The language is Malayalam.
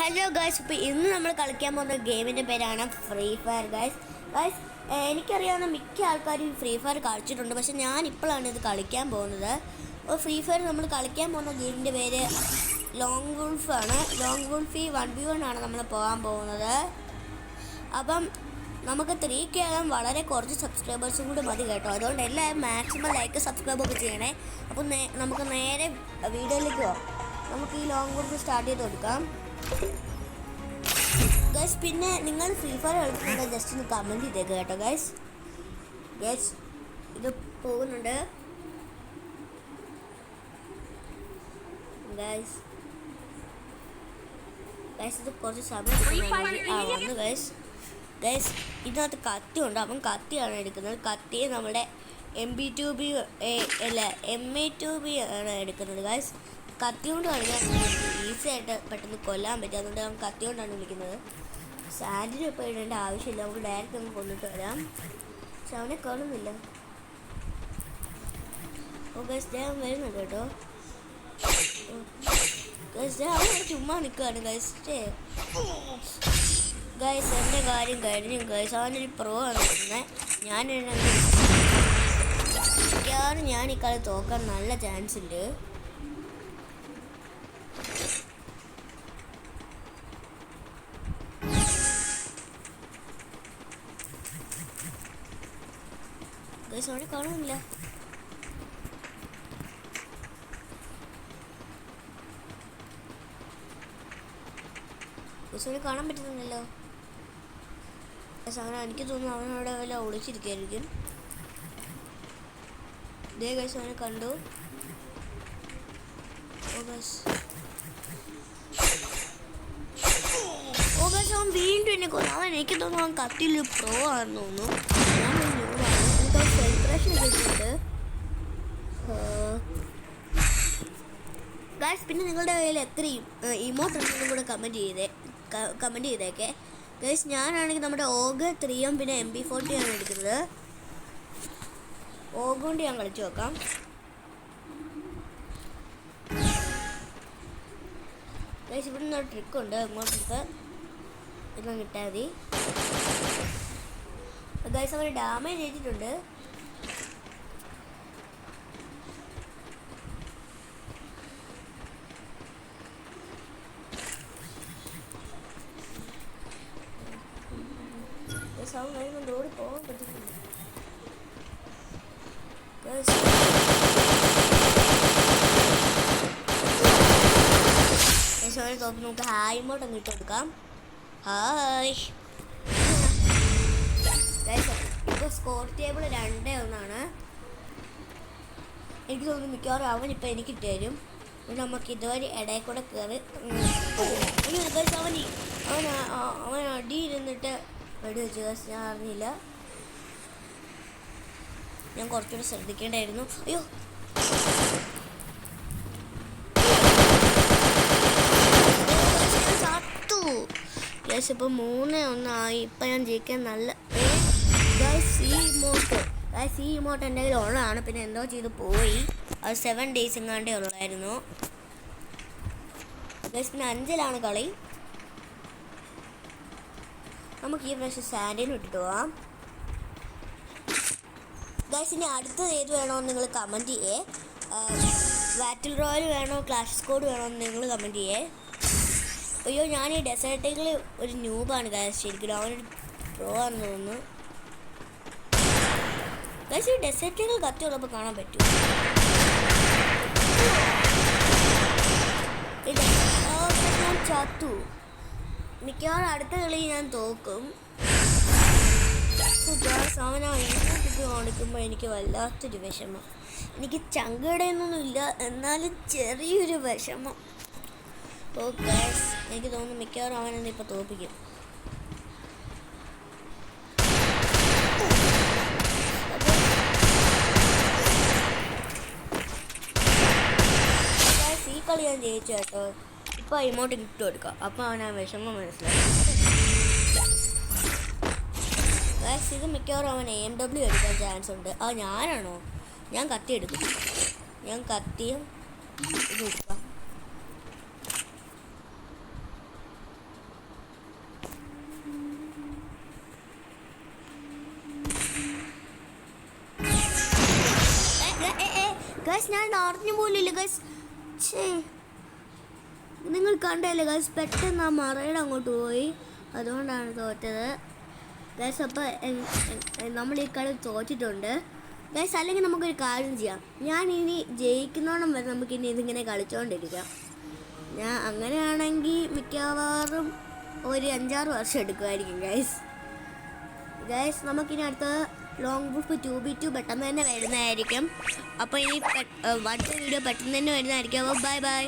ഹലോ ഗൈസ്, ഇപ്പോൾ ഇന്ന് നമ്മൾ കളിക്കാൻ പോകുന്ന ഗെയിമിൻ്റെ പേരാണ് ഫ്രീ ഫയർ. ഗൈസ് എനിക്കറിയാവുന്ന മിക്ക ആൾക്കാരും ഫ്രീ ഫയർ കളിച്ചിട്ടുണ്ട്, പക്ഷെ ഞാൻ ഇപ്പോഴാണ് ഇത് കളിക്കാൻ പോകുന്നത്. അപ്പോൾ ഫ്രീ ഫയർ നമ്മൾ കളിക്കാൻ പോകുന്ന ഗെയിമിൻ്റെ പേര് ലോങ് വുൾഫ് ആണ്. ലോങ് വുൾഫ് 1v1 ആണ് നമ്മൾ പോകാൻ പോകുന്നത്. അപ്പം നമുക്ക് 3K ആകാൻ വളരെ കുറച്ച് സബ്സ്ക്രൈബേഴ്സും കൂടി മതി കേട്ടോ. അതുകൊണ്ട് എല്ലാവരും മാക്സിമം ലൈക്ക് സബ്സ്ക്രൈബൊക്കെ ചെയ്യണേ. അപ്പോൾ നമുക്ക് നേരെ വീഡിയോയിലേക്ക് പോകാം. നമുക്ക് ഈ ലോങ് വുൾഫ് സ്റ്റാർട്ട് ചെയ്ത് കൊടുക്കാം ഗൈസ്. പിന്നെ നിങ്ങൾ ഫ്രീ ഫയർ കളിക്കുന്നുണ്ട് ജസ്റ്റ് ഒന്ന് കമൻറ്റ് ചെയ്തേക്ക് കേട്ടോ ഗൈസ്. ഇത് പോകുന്നുണ്ട് ഗൈസ്. ഇത് കുറച്ച് സമയം വന്നു ഗൈസ്. ഇതിനകത്ത് കത്തിയുണ്ട്, അപ്പം കത്തിയാണ് എടുക്കുന്നത്. കത്തി നമ്മുടെ MB2B അല്ല MA2B ആണ് എടുക്കുന്നത് ഗൈസ്. കത്തി കൊണ്ട് കളിക്കാൻ ഈസി ആയിട്ട് പെട്ടെന്ന് കൊല്ലാൻ പറ്റും, അതുകൊണ്ട് നമുക്ക് കത്തി കൊണ്ടാണ് വിളിക്കുന്നത്. സാൻഡിന് ഇപ്പോൾ ഇടേണ്ട ആവശ്യമില്ല, നമുക്ക് ഡയറക്റ്റ് നമുക്ക് കൊണ്ടിട്ട് വരാം. പക്ഷെ അവനെ കാണുന്നില്ല. ഓ ഗൈസ്, ഞാൻ വരുന്നുണ്ട് കേട്ടോ ഗൈസ്. അവൻ ചുമ്മാ നിൽക്കുകയാണ് ഗൈസ്. എൻ്റെ കാര്യം കഴിഞ്ഞു ഗൈസ്. അവനൊരു പ്രോ ആണ് നിൽക്കുന്നത്. ഞാൻ ഈ കളി തോക്കാൻ നല്ല ചാൻസ് ഉണ്ട്. അവനെ കാണുന്നില്ല. അവനെ കാണാൻ പറ്റുന്നില്ലല്ലോ. അങ്ങനെ എനിക്ക് തോന്നുന്നു അവനവിടെ വല്ല ഒളിച്ചിരിക്കായിരിക്കും. ഇതേ ഗൈസ്, അവനെ കണ്ടു. അവൻ വീണ്ടും എന്നെ കൊന്നു. അവൻ എനിക്ക് തോന്നുന്നു അവൻ കത്തിയിൽ പ്രോ ആണെന്ന് തോന്നുന്നു. സെലിബ്രേഷൻ ചെയ്തിട്ടുണ്ട് ഗൈസ്. പിന്നെ നിങ്ങളുടെ കയ്യിൽ എത്ര ഇമോട്ട് ഉണ്ടെന്നും കൂടെ കമൻറ്റ് ചെയ്തേക്കെ ഗൈസ്. ഞാനാണെങ്കിൽ നമ്മുടെ ഓഗ് 3 പിന്നെ MB40 ആണ് എടുക്കുന്നത്. ഓഗ് കൊണ്ട് ഞാൻ കളിച്ചു നോക്കാം ഗൈസ്. ഇവിടെ നിന്നൊരു ട്രിക്കുണ്ട്, ഇങ്ങോട്ടേക്ക് ഇതൊന്നും കിട്ടാൽ മതി ഗൈസ്. അവർ ഡാമേജ് ചെയ്തിട്ടുണ്ട്. സൗണ്ട് കഴിയുമ്പോൾ ഓടി പോകാൻ പറ്റുന്നില്ല. നമുക്ക് ഹായ് മോട്ടം ഇട്ട് കൊടുക്കാം. ഹായ്. ഇപ്പോൾ സ്കോർ ടേബിൾ 2-1. എനിക്ക് തോന്നുന്നു മിക്കവാറും അവൻ ഇപ്പം എനിക്ക് ഇട്ട് തരും. നമുക്ക് ഇതുവരെ ഇടയിൽ കൂടെ കയറി അവൻ അടിയിരുന്നിട്ട് വെടി വെച്ചു. ഞാൻ അറിഞ്ഞില്ല. ഞാൻ കുറച്ചുകൂടി ശ്രദ്ധിക്കേണ്ടായിരുന്നു. അയ്യോ, ചത്തു ഗ്യാസ്. ഇപ്പോൾ 3-1 ഇപ്പം ഞാൻ ജയിക്കാൻ നല്ല ഈ ഇമോട്ട് എൻ്റെ കയ്യിൽ ഉള്ളതാണ്. പിന്നെ എന്തോ ചെയ്ത് പോയി. അത് 7 days എങ്ങാണ്ടേ ഉള്ളായിരുന്നു ഗൈസ്. പിന്നെ 5-ലാണ് കളി. നമുക്ക് ഈ പ്രാവശ്യം സാൻഡിന് ഇട്ടിട്ട് പോവാം ഗൈസ്. ഇനി അടുത്തത് ഏത് വേണമെന്ന് നിങ്ങൾ കമൻറ്റ് ചെയ്യേ. ബാറ്റിൽ റോയൽ വേണോ ക്ലാഷ് സ്ക്വാഡ് വേണമെന്ന് നിങ്ങൾ കമൻറ്റ് ചെയ്യേ. അയ്യോ, ഞാൻ ഈ ഡെസേർട്ടിൽ ഒരു ന്യൂബാണ് ഗൈസ്. ശരിക്കും അവനൊരു പ്രോ ആണെന്ന് തോന്നുന്നു ഗൈസ്. ഈ ഡെസേർട്ടുകൾ കത്തിയുള്ളപ്പോൾ കാണാൻ പറ്റും. ഞാൻ ചത്തു. മിക്കവാറും അടുത്ത കളി ഞാൻ തോക്കും. അവനായിട്ട് കാണിക്കുമ്പോൾ എനിക്ക് വല്ലാത്തൊരു വിഷമം. എനിക്ക് ചങ്കടയൊന്നുമില്ല, എന്നാലും ചെറിയൊരു വിഷമം. ഓ ഗൈസ്, എനിക്ക് തോന്നുന്നു മിക്കവാറും അവനെന്നെ ഇപ്പോൾ തോപ്പിക്കും. ഈ കളി ഞാൻ ജയിച്ചു കേട്ടോ. ഇപ്പോൾ ഇമോട്ട് ഇട്ട് കൊടുക്കാം, അപ്പോൾ അവൻ ആ വിഷമം മനസ്സിലാക്കും. ഇത് മിക്കവാറും അവൻ AMW എടുക്കാൻ ചാൻസ് ഉണ്ട്. ഞാനാണോ? ഞാൻ കത്തി എടുക്കും. ഞാൻ കത്തിയും ഇത് എടുക്കാം. ഗൈസ് ഞാൻ അറിഞ്ഞു പോലില്ല ഗൈസ്. ഛേ, നിങ്ങൾ കണ്ടല്ലേ ഗൈസ്, പെട്ടെന്ന് ആ മറയുടെ അങ്ങോട്ട് പോയി, അതുകൊണ്ടാണ് തോറ്റത് ഗൈസ്. അപ്പോൾ നമ്മൾ ഈ കളി തോറ്റിട്ടുണ്ട് ഗൈസ്. അല്ലെങ്കിൽ നമുക്കൊരു കാര്യം ചെയ്യാം, ഞാൻ ഇനി ജയിക്കുന്നോണം വരെ നമുക്കിനി ഇതിങ്ങനെ കളിച്ചുകൊണ്ടിരിക്കാം. ഞാൻ അങ്ങനെയാണെങ്കിൽ മിക്കവാറും ഒരു 5-6 വർഷം എടുക്കുമായിരിക്കും ഗൈസ്. നമുക്കിനി അടുത്ത ലോങ് വുൾഫ് 2v2 പെട്ടെന്ന് തന്നെ വരുന്നതായിരിക്കും. അപ്പോൾ ഇനി അടുത്ത വീഡിയോ പെട്ടെന്ന് തന്നെ വരുന്നതായിരിക്കും. അപ്പോൾ ബൈ ബൈ.